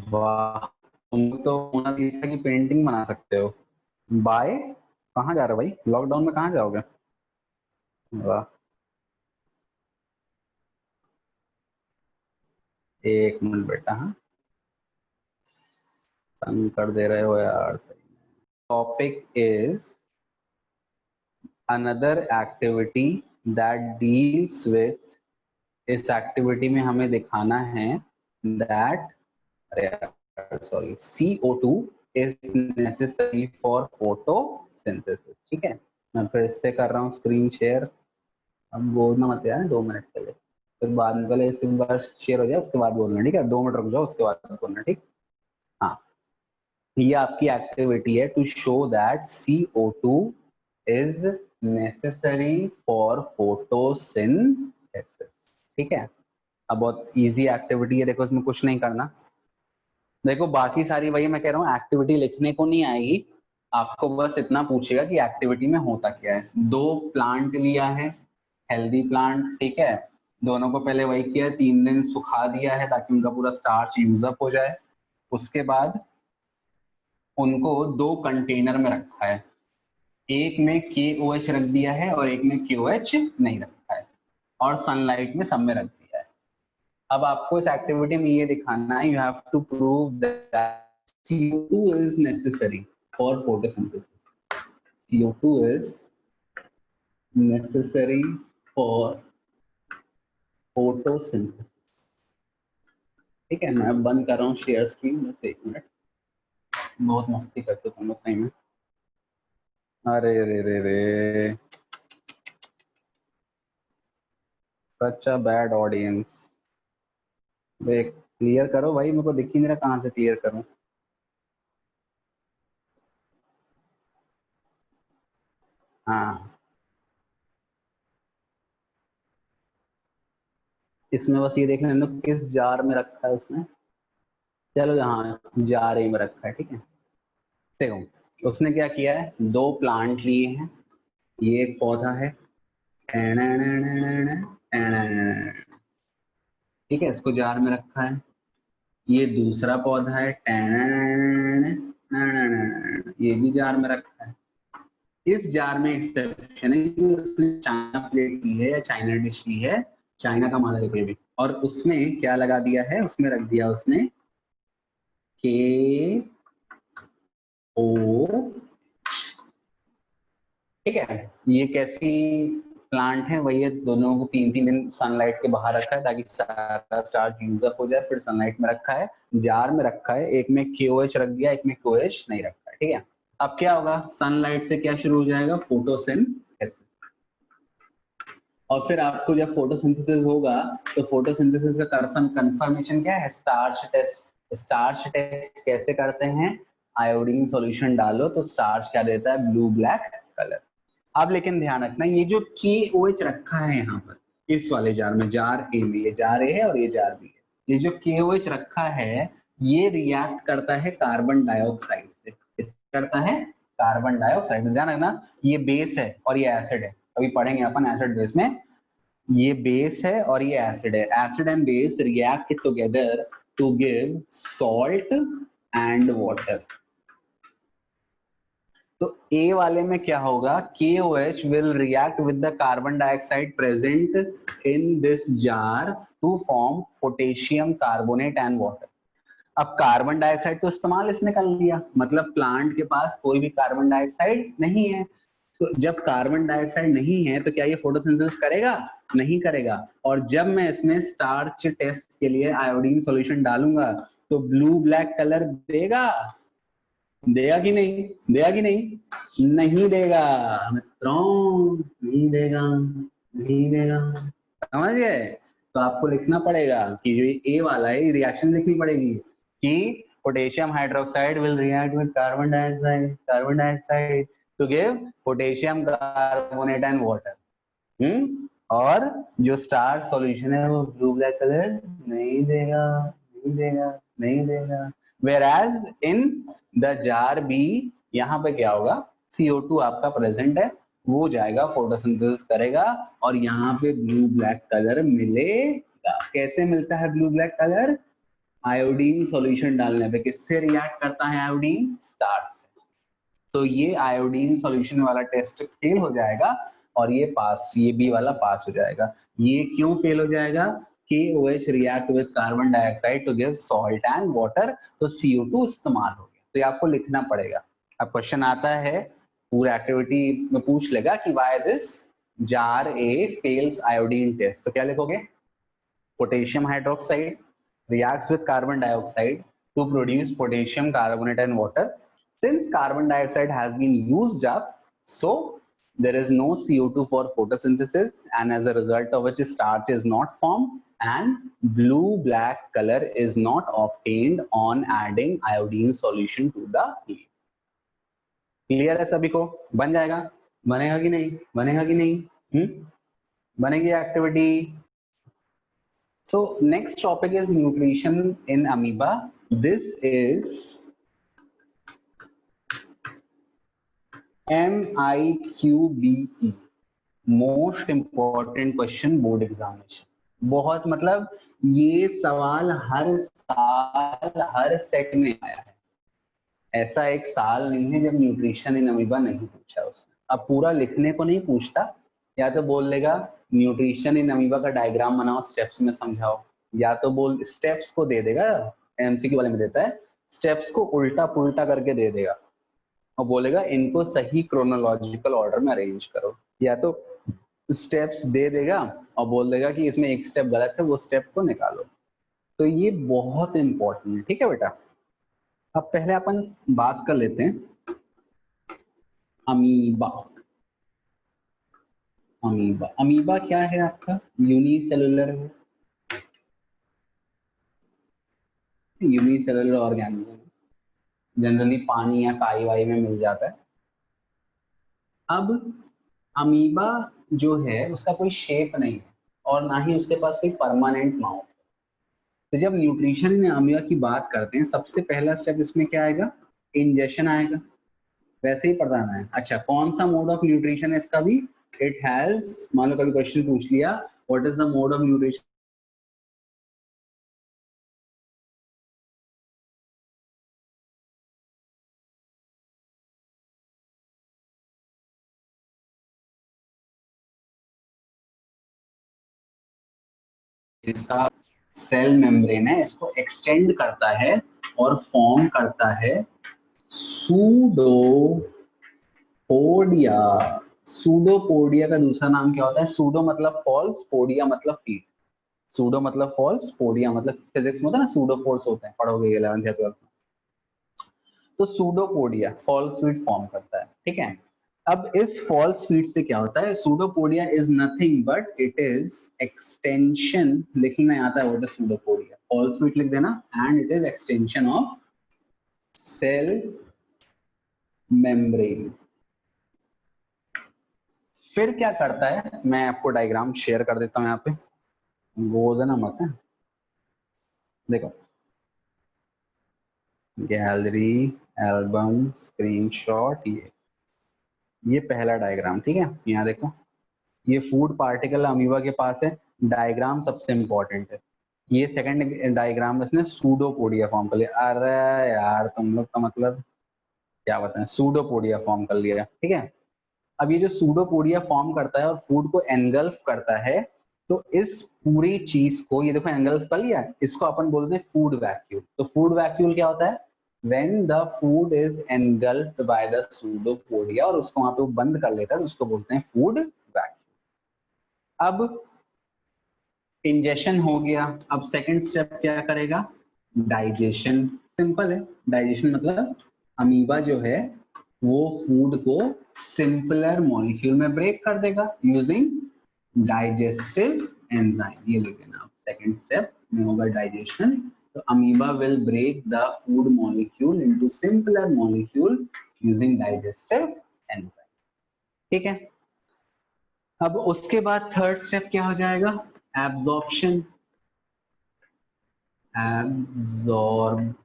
वाह, तुम तो मोनालिसा की पेंटिंग बना सकते हो। बाय, कहाँ जा रहे हो भाई? लॉकडाउन में कहाँ जाओगे? वाह, 1 मिनट बेटा, हाँ तंग कर दे रहे हो यार, सही। Topic is another activity that deals with, इस एक्टिविटी में हमें दिखाना है दैट, अरे sorry, CO2 is necessary for photosynthesis, ठीक है? मैं फिर से कर रहा हूँ स्क्रीन शेयर। अब बोलना मत यार 2 मिनट के लिए, फिर बाद में, पहले इस बार शेयर हो जाए उसके बाद बोलना, ठीक है? 2 मिनट रुक जाओ उसके बाद बोलना, ठीक? हाँ, ये आपकी एक्टिविटी है to show that CO2 is necessary for photosynthesis, ठीक है? अब बहुत इजी एक्टिविटी है, देखो इसमें कुछ नहीं करना। देखो बाकी सारी, वही मैं कह रहा हूँ, एक्टिविटी लिखने को नहीं आएगी, आपको बस इतना पूछेगा कि एक्टिविटी में होता क्या है। 2 प्लांट लिया है, हेल्दी प्लांट, ठीक है? दोनों को पहले वही किया है, 3 दिन सुखा दिया है ताकि उनका पूरा स्टार्च यूज अप हो जाए। उसके बाद उनको 2 कंटेनर में रखा है, एक में KOH रख दिया है और एक में KOH नहीं रखा है, और सनलाइट में सब में रख दिया है। अब आपको इस एक्टिविटी में ये दिखाना है, you have to prove that CO2 is necessary for photosynthesis. CO2 is necessary for photosynthesis, ठीक है? मैं बंद कर रहा हूँ शेयर स्क्रीन, बस 1 मिनट। बहुत मस्ती करते हो तुम लोग सही में। अरे रे रे रे, सच अ बैड ऑडियंस। क्लियर करो भाई, मेरे को दिख ही नहीं रहा, कहाँ से क्लियर करूं? हाँ, इसमें बस ये देख लेना किस जार में रखा है उसने। चलो हाँ, जार ही में रखा है, ठीक है? देखो उसने क्या किया है, 2 प्लांट लिए हैं, ये एक पौधा है, ठीक है? इसको जार में रखा है। ये दूसरा पौधा है, ये भी जार में रखा है। इस जार में एक्सेप्शन है कि उसने चाइना प्लेट ली है या चाइना डिश ली है, चाइना का माल है कोई भी, और उसमें क्या लगा दिया है, उसमें रख दिया उसने KO, ठीक है? ये कैसी प्लांट है, वही है, दोनों को 3 3 दिन सनलाइट के बाहर रखा है ताकि सारा स्टार्च यूज अप हो जाए, फिर सनलाइट में रखा है, जार में रखा है, एक में KOH रख दिया, एक में KOH नहीं रखा है, ठीक है? अब क्या होगा, सनलाइट से क्या शुरू हो जाएगा, फोटोसिंथेसिस। और फिर आपको जब फोटोसिंथेसिस होगा तो फोटोसिंथेसिस का कंफर्मेशन क्या है, स्टार्च टेस्ट। स्टार्च टेस्ट कैसे करते हैं, आयोडीन सॉल्यूशन डालो तो स्टार्च क्या देता है, ब्लू ब्लैक कलर। अब लेकिन ध्यान रखना, ये जो KOH रखा है यहाँ पर इस वाले जार में, जार ए में, ये जार ए है और ये जार बी है, ये जो KOH रखा है ये रिएक्ट करता है कार्बन डाइऑक्साइड से। किससे करता है? Carbon dioxide. ध्यान रखना, ये बेस है और ये एसिड है, अभी पढ़ेंगे अपन एसिड बेस में। ये बेस है और ये एसिड है, acid and base react together to give salt and water. तो ए वाले में क्या होगा, KOH will react with the carbon dioxide present in this jar to form potassium carbonate and water। अब कार्बन डाइऑक्साइड तो इस्तेमाल इसने कर लिया, मतलब प्लांट के पास कोई भी कार्बन डाइऑक्साइड नहीं है। तो जब कार्बन डाइऑक्साइड नहीं है तो क्या ये फोटोसिंथेसिस करेगा? नहीं करेगा। और जब मैं इसमें स्टार्च टेस्ट के लिए आयोडीन सॉल्यूशन डालूंगा तो ब्लू ब्लैक कलर देगा? देगा कि नहीं? देगा कि नहीं? नहीं देगा मित्रों, नहीं देगा, नहीं देगा। समझ गए? तो आपको लिखना पड़ेगा कि जो ए वाला है, रिएक्शन लिखनी पड़ेगी कि potassium hydroxide will react with carbon dioxide to give potassium carbonate and water. और जो स्टार सॉल्यूशन है वो ब्लू ब्लैक कलर नहीं देगा, नहीं देगा, नहीं देगा। Whereas in the jar B, यहाँ पे क्या होगा, CO2 आपका प्रेजेंट है, वो जाएगा फोटोसिंथेसिस करेगा और यहाँ पे ब्लू ब्लैक कलर मिलेगा। कैसे मिलता है blue black colour? Iodine solution डालने पे। किससे रिएक्ट करता है आयोडीन? स्टार्च से। तो ये आयोडीन सॉल्यूशन वाला टेस्ट फेल हो जाएगा और ये पास, ये बी वाला पास हो जाएगा। ये क्यों फेल हो जाएगा? KOH react with carbon dioxide to give salt and water, तो CO2 इस्तेमाल हो गया। तो ये आपको लिखना पड़ेगा। अब क्वेश्चन आता है, पूरा एक्टिविटी में पूछ लेगा कि why this jar A fails iodine test, तो क्या लिखोगे? Potassium hydroxide reacts with carbon dioxide to produce potassium carbonate and water. Since carbon dioxide has been used up, so there is no CO2 for photosynthesis, and as a result of which starch is not formed and blue black color is not obtained on adding iodine solution to the heat। Clear है सभी को? बन जाएगा? बनेगा कि नहीं? बनेगा कि नहीं? बनेगी activity. So next topic is nutrition in amoeba. This is MIQBE, most important question board examination. बहुत मतलब ये सवाल हर साल हर सेट में आया है, ऐसा एक साल नहीं है जब न्यूट्रिशन इन अमीबा नहीं पूछा उसने। अब पूरा लिखने को नहीं पूछता, या तो बोल देगा न्यूट्रिशन इन अमीबा का डायग्राम बनाओ, स्टेप्स में समझाओ, या तो बोल स्टेप्स को दे देगा, MCQ वाले में देता है, स्टेप्स को उल्टा पुल्टा करके दे देगा और बोलेगा इनको सही क्रोनोलॉजिकल ऑर्डर में अरेंज करो, या तो स्टेप्स दे देगा और बोल देगा कि इसमें एक स्टेप गलत है, वो स्टेप को निकालो। तो ये बहुत इंपॉर्टेंट है, ठीक है बेटा। अब पहले अपन बात कर लेते हैं अमीबा। अमीबा, अमीबा क्या है आपका? यूनिसेलुलर है, यूनिसेलुलर ऑर्गेनिज्म, जनरली पानी या काई वाई में मिल जाता है। अब अमीबा जो है उसका कोई शेप नहीं है और ना ही उसके पास कोई परमानेंट माउथ। तो जब न्यूट्रिशन में अमीबा की बात करते हैं, सबसे पहला स्टेप इसमें क्या आएगा? इंजेक्शन आएगा, वैसे ही पढ़ाना है। अच्छा, कौन सा मोड ऑफ न्यूट्रिशन है इसका भी? इट हैज, मान लो कभी क्वेश्चन पूछ लिया what is the mode of nutrition, इसका सेल मेम्ब्रेन है, इसको एक्सटेंड करता है और फॉर्म करता है सूडोपोडिया। सूडोपोडिया का दूसरा नाम क्या होता है? सूडो मतलब फॉल्स, पोडिया मतलब फीट। सूडो मतलब फॉल्स, पोडिया मतलब, फिजिक्स में होता है ना सूडो फोर्स होते हैं, पढ़ोगे 11th या 12th में। तो सूडोपोडिया फॉल्स फीट फॉर्म करता है, ठीक है। अब इस फॉल्स फीट से क्या होता है? Pseudopodia is nothing but it is extension, लिखना आता है what is pseudopodia, false feet लिख देना, and it is extension of cell membrane. फिर क्या करता है, मैं आपको डायग्राम शेयर कर देता हूँ यहाँ पे, गोदना मत है। देखो गैलरी, एल्बम, स्क्रीनशॉट, ये पहला डायग्राम, ठीक है। यहाँ देखो ये फूड पार्टिकल अमीबा के पास है, डायग्राम सबसे इंपॉर्टेंट है। ये सेकंड डायग्राम इसने सूडोपोडिया फॉर्म कर लिया। अरे यार तुम लोग का मतलब क्या बताएं, सूडोपोडिया फॉर्म कर लिया, ठीक है। अब ये जो सूडोपोडिया फॉर्म करता है और फूड को एनगल्फ करता है, तो इस पूरी चीज को, ये देखो एनगल्फ कर लिया, इसको अपन बोलते हैं फूड वैक्यूल। तो फूड वैक्यूल क्या होता है, when the food is engulfed by the pseudopodia, और उसको वहां पे वो बंद कर लेता है, तो उसको बोलते हैं फूड वैक्यूल। अब इंजेशन हो गया, अब सेकंड स्टेप क्या करेगा, डाइजेशन। सिंपल है, डाइजेशन मतलब अमीबा जो है वो फूड को सिंपलर मॉलिक्यूल में ब्रेक कर देगा यूजिंग डाइजेस्टिव एंजाइम। ये लिख देना आप, सेकंड स्टेप में होगा डाइजेशन। तो amoeba will break the food molecule into simpler molecule using digestive enzyme, ठीक है। अब उसके बाद थर्ड स्टेप क्या हो जाएगा, एब्जॉर्प्शन। एब्जॉर्प्शन,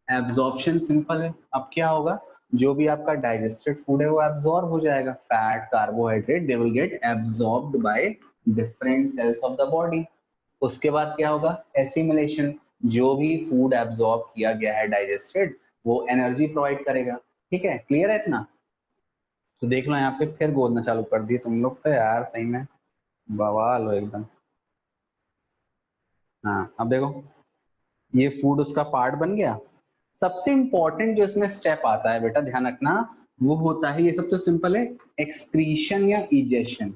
एब्जॉर्प्शन सिंपल है। अब क्या होगा, जो भी आपका डाइजेस्टेड फूड है वो एब्जॉर्ब हो जाएगा, fat, carbohydrate, they will get absorbed by different cells of the body. उसके बाद क्या होगा, एसिमिलेशन। जो भी फूड एब्जॉर्ब किया गया है डाइजेस्टेड, वो एनर्जी प्रोवाइड करेगा, ठीक है। क्लियर है इतना? तो देख लो यहाँ पे फिर बोलना चालू कर दिए तुम लोग तो यार, सही में बवाल हो एकदम। हाँ अब देखो ये फूड उसका पार्ट बन गया। सबसे इंपॉर्टेंट जो इसमें स्टेप आता है बेटा, ध्यान रखना, वो होता है, ये सब तो सिंपल है, एक्सक्रीशन या इजेशन।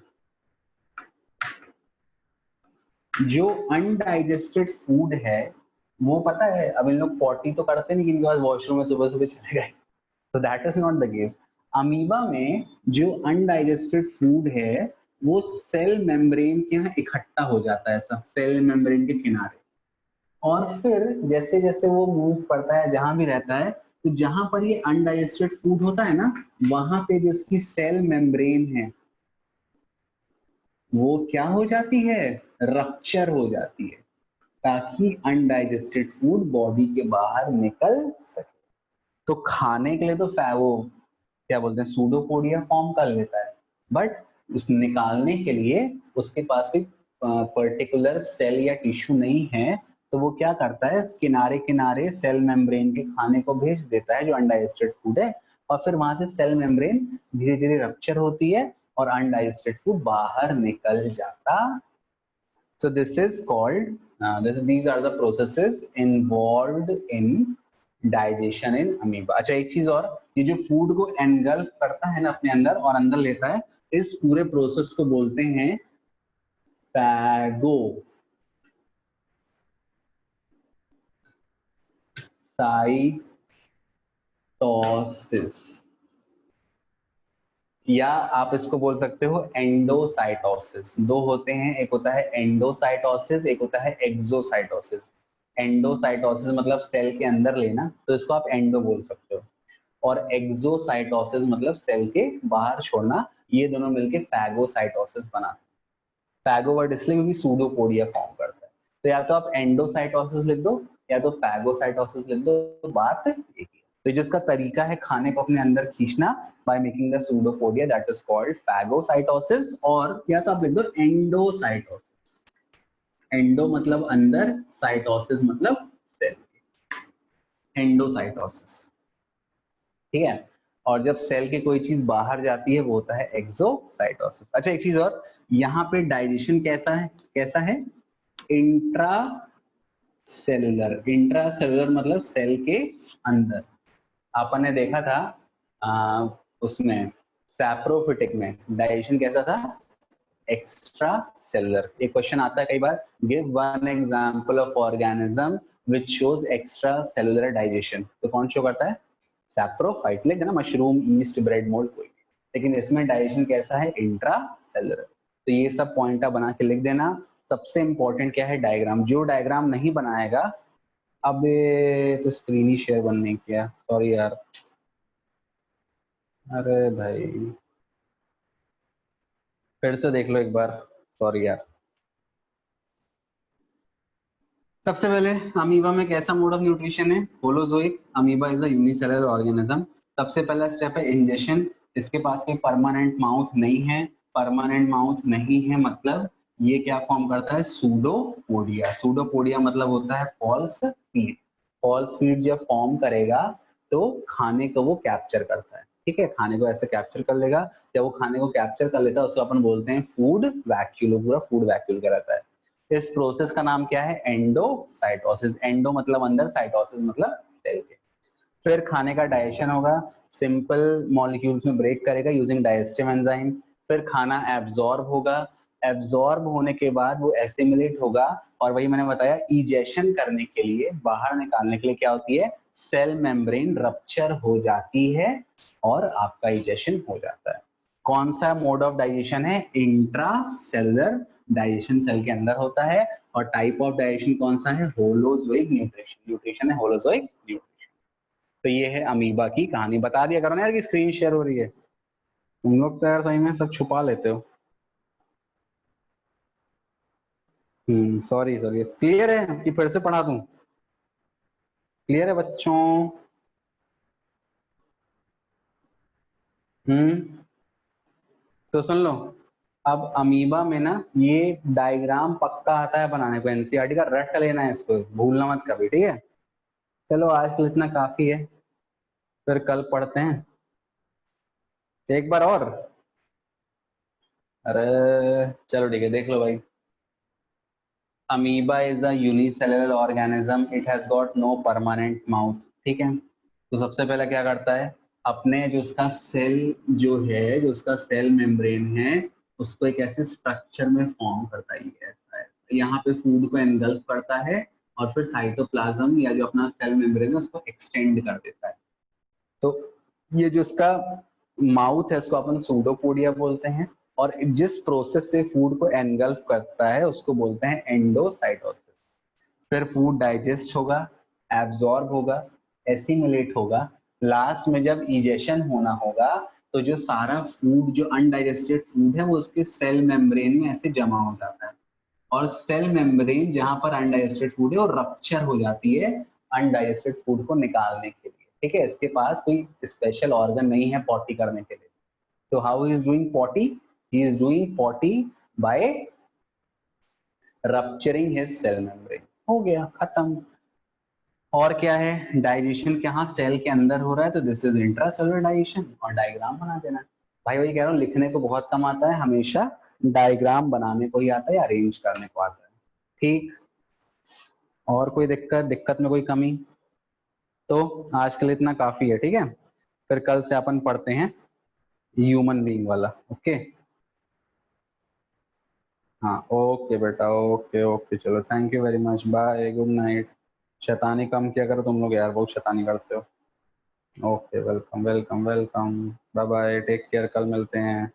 जो अनडाइजेस्टेड फूड है वो पता है, अब इन लोग पॉटी तो करते नहीं, इनके पास वॉशरूम में सुबह सुबह चले गए, तो that is not the case. Amoeba में जो अनडाइजेस्टेड फूड है वो सेल मेम्ब्रेन के यहाँ इकट्ठा हो जाता है, ऐसा सेल मेम्ब्रेन के किनारे। और फिर जैसे जैसे वो मूव करता है, जहां भी रहता है, तो जहां पर ये अनडाइजेस्टेड फूड होता है ना, वहां पे जो इसकी सेल मेम्ब्रेन है वो क्या हो जाती है, रप्चर हो जाती है, ताकि अनडाइजेस्टेड फूड बॉडी के बाहर निकल सके। तो खाने के लिए तो वो क्या बोलते हैं, सूडोपोडिया फॉर्म कर लेता है, बट उस निकालने के लिए उसके पास कोई पर्टिकुलर सेल या टिश्यू नहीं है, तो वो क्या करता है, किनारे किनारे सेल मेम्ब्रेन के खाने को भेज देता है जो अनडाइजेस्टेड फूड है, और फिर वहां से सेल मेम्ब्रेन धीरे धीरे रप्चर होती है और अनडाइजेस्टेड फूड बाहर निकल जाता। So this is called, these are the processes involved in digestion in amoeba. अच्छा एक चीज और, ये जो फूड को एनगल्फ करता है ना अपने अंदर और अंदर लेता है, इस पूरे प्रोसेस को बोलते हैं फैगो साइटोसिस, या आप इसको बोल सकते हो एंडोसाइटोसिस। दो होते हैं, एक होता है एंडोसाइटोसिस, एक होता है एक्सोसाइटोसिस। एंडोसाइटोसिस मतलब सेल के अंदर लेना, तो इसको आप एंडो बोल सकते हो, और एक्सोसाइटोसिस मतलब सेल के बाहर छोड़ना। ये दोनों मिलके फैगोसाइटोसिस बनाते हैं। फैगो वर्ड इसलिए क्योंकि सूडोपोडिया फॉर्म करता है। तो या तो आप एंडोसाइटोसिस लिख दो या तो फैगोसाइटोसिस लिख दो, तो बात एक ही है। तो जिसका तरीका है खाने को अपने अंदर खींचना by making the pseudopodia, that is called phagocytosis, और या तो आप लिख दो एंडोसाइटोसिस। एंडो मतलब अंदर, साइटोसिस मतलब सेल, एंडोसाइटोसिस, ठीक है। और जब सेल की कोई चीज बाहर जाती है वो होता है एक्सोसाइटोसिस। अच्छा एक चीज और, यहाँ पे डाइजेशन कैसा है, कैसा है, इंट्रा सेलुलर। इंट्रा सेलुलर मतलब सेल के अंदर। आपने ने देखा था उसमें सैप्रोफिटिक में डाइजेशन कैसा था, एक्स्ट्रा सेलुलर। एक क्वेश्चन आता है कई बार, give one example of organism which shows extracellular digestion, तो कौन शो करता है, सैप्रोफाइट। लिख देना, मशरूम, ईस्ट, ब्रेड मोल्ड, कोई। लेकिन इसमें डाइजेशन कैसा है, इंट्रा सेलुलर। तो ये सब पॉइंट आप बना के लिख देना। सबसे इंपॉर्टेंट क्या है, डायग्राम। जो डायग्राम नहीं बनाएगा, अब तो स्क्रीन ही शेयर बंद नहीं किया, सॉरी यार। अरे भाई फिर से देख लो एक बार, सॉरी यार। सबसे पहले अमीबा में कैसा मोड ऑफ न्यूट्रिशन है? Holozoic. Amoeba is a unicellular organism. सबसे पहला स्टेप है इंजेक्शन। इसके पास कोई परमानेंट माउथ नहीं है। परमानेंट माउथ नहीं है मतलब ये क्या फॉर्म करता है? सूडोपोडिया। सूडोपोडिया मतलब होता है फॉल्स फीट। फॉल्स फीट जब फॉर्म करेगा तो खाने को वो कैप्चर करता है, ठीक है, खाने को ऐसे कैप्चर कर लेगा। जब वो खाने को कैप्चर कर लेता है उसको अपन बोलते हैं फूड वैक्यूल। पूरा फूड वैक्यूल का रहता है। इस प्रोसेस का नाम क्या है? एंडोसाइटोसिस। एंडो मतलब अंदर, साइटोसिस मतलब सेल के। फिर खाने का डाइजेशन होगा, सिंपल मॉलिक्यूल्स में ब्रेक करेगा यूजिंग डाइजेस्टिव एंजाइम। फिर खाना एब्जॉर्ब होगा। एब्जॉर्ब होने के बाद वो एसिमिलेट होगा, और वही मैंने बताया इजेशन करने के लिए, बाहर निकालने के लिए क्या होती है? सेल मेम्ब्रेन रप्चर हो जाती है और आपका इजेशन हो जाता है। कौन सा मोड ऑफ डाइजेशन है? इंट्रा सेलुलर डाइजेशन, सेल के अंदर होता है। और टाइप ऑफ डाइजेशन कौन सा है? Holozoic nutrition. न्यूट्रिशन है होलोजोइक न्यूट्रिशन। तो ये है अमीबा की कहानी। बता दिया करो ना यार कि स्क्रीन शेयर हो रही है। तुम लोग तो यार सही में सब छुपा लेते हो। Sorry sorry. क्लियर है कि फिर से पढ़ा दूं? क्लियर है बच्चों? हम्म तो सुन लो। अब अमीबा में ना ये डायग्राम पक्का आता है बनाने को, एनसीईआरटी का रट लेना है इसको, भूलना मत कभी, ठीक है? चलो आज तो इतना काफी है, फिर कल पढ़ते हैं एक बार और। अरे चलो ठीक है, देख लो भाई। Amoeba is a unicellular organism, it has got no permanent mouth, ठीक है? तो सबसे पहले क्या करता है? अपने जो उसका सेल जो है, जो उसका सेल मेम्ब्रेन है, उसको एक ऐसे स्ट्रक्चर में फॉर्म करता है, ये ऐसा ऐसा यहाँ पे फूड को एनगल्फ करता है, और फिर साइटोप्लाज्म या जो अपना सेल मेम्ब्रेन है उसको एक्सटेंड कर देता है। तो ये जो इसका माउथ है उसको अपन सूडोपोडिया बोलते हैं, और जिस प्रोसेस से फूड को एनगल्फ करता है उसको बोलते हैं एंडोसाइटोसिस। फिर फूड डाइजेस्ट होगा, एब्जॉर्ब होगा, एसिमुलेट होगा। लास्ट में जब इजेशन होना होगा तो जो सारा फूड, जो अनडाइजेस्टेड फूड है, वो उसके सेल मेम्ब्रेन में ऐसे जमा हो जाता है, और सेल मेम्ब्रेन जहां पर अनडाइजेस्टेड फूड है वो रप्चर हो जाती है अनडाइजेस्टेड फूड को निकालने के लिए, ठीक है? इसके पास कोई स्पेशल ऑर्गन नहीं है पॉटी करने के लिए। तो how is doing potty? He is doing potty by rupturing his cell membrane. हो गया, खत्म। और क्या है? डाइजेशन कहाँ? सेल के अंदर हो रहा है, तो दिस इज इंट्रासेलुलर डाइजेशन, और डायग्राम बना देना। भाई वही कह रहा हूँ, लिखने को बहुत कम आता है, हमेशा डायग्राम बनाने को ही आता है, अरेंज करने को आता है, ठीक? और कोई दिक्कत? दिक्कत में कोई कमी? तो आज के लिए इतना काफी है, ठीक है? फिर कल से अपन पढ़ते हैं ह्यूमन बीइंग वाला, ओके? हाँ ओके बेटा, ओके ओके, चलो thank you very much, bye, good night. शैतानी कम किया करो तुम लोग यार, बहुत शैतानी करते हो। Okay, welcome welcome welcome, bye bye, take care, कल मिलते हैं।